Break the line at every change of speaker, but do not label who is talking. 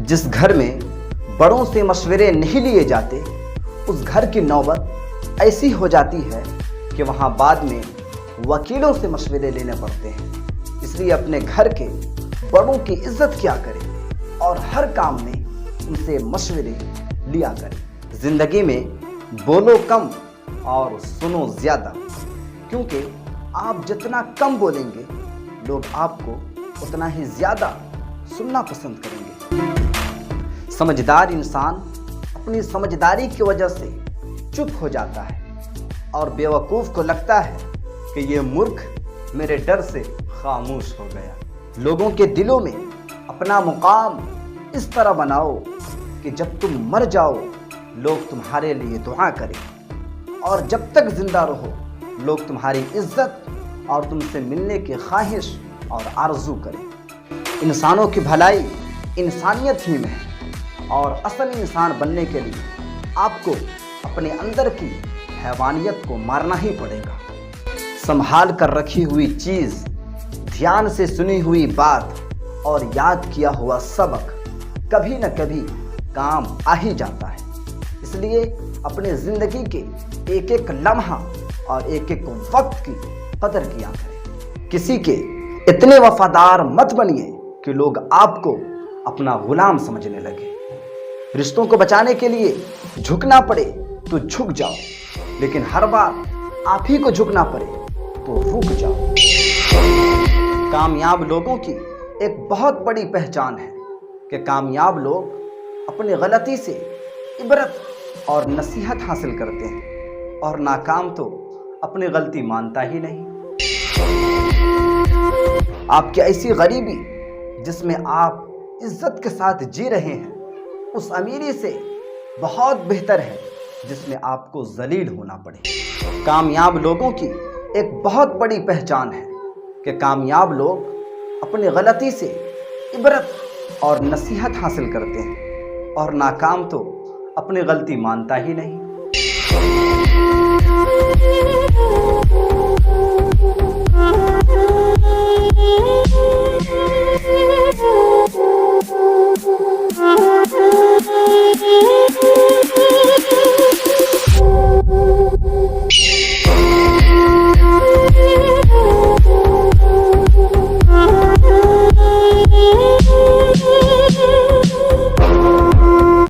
जिस घर में बड़ों से मशवरे नहीं लिए जाते, उस घर की नौबत ऐसी हो जाती है कि वहाँ बाद में वकीलों से मशवरे लेने पड़ते हैं। इसलिए अपने घर के बड़ों की इज्जत किया करें और हर काम में उनसे मशवरे लिया करें। ज़िंदगी में बोलो कम और सुनो ज़्यादा, क्योंकि आप जितना कम बोलेंगे लोग आपको उतना ही ज़्यादा सुनना पसंद करेंगे। समझदार इंसान अपनी समझदारी की वजह से चुप हो जाता है और बेवकूफ़ को लगता है कि ये मूर्ख मेरे डर से खामोश हो गया। लोगों के दिलों में अपना मुकाम इस तरह बनाओ कि जब तुम मर जाओ लोग तुम्हारे लिए दुआ करें, और जब तक जिंदा रहो लोग तुम्हारी इज्जत और तुमसे मिलने की ख्वाहिश और आरजू करें। इंसानों की भलाई इंसानियत ही में है, और असल इंसान बनने के लिए आपको अपने अंदर की हैवानियत को मारना ही पड़ेगा। संभाल कर रखी हुई चीज़, ध्यान से सुनी हुई बात और याद किया हुआ सबक कभी न कभी काम आ ही जाता है। इसलिए अपने ज़िंदगी के एक एक लम्हा और एक एक वक्त की कदर किया करें। किसी के इतने वफादार मत बनिए कि लोग आपको अपना गुलाम समझने लगे। रिश्तों को बचाने के लिए झुकना पड़े तो झुक जाओ, लेकिन हर बार आप ही को झुकना पड़े तो रुक जाओ। कामयाब लोगों की एक बहुत बड़ी पहचान है कि कामयाब लोग अपनी गलती से इबरत और नसीहत हासिल करते हैं, और नाकाम तो अपनी गलती मानता ही नहीं। आपकी ऐसी गरीबी जिसमें आप इज्जत के साथ जी रहे हैं, उस अमीरी से बहुत बेहतर है जिसमें आपको जलील होना पड़े। कामयाब लोगों की एक बहुत बड़ी पहचान है कि कामयाब लोग अपनी गलती से इबरत और नसीहत हासिल करते हैं, और नाकाम तो अपनी गलती मानता ही नहीं।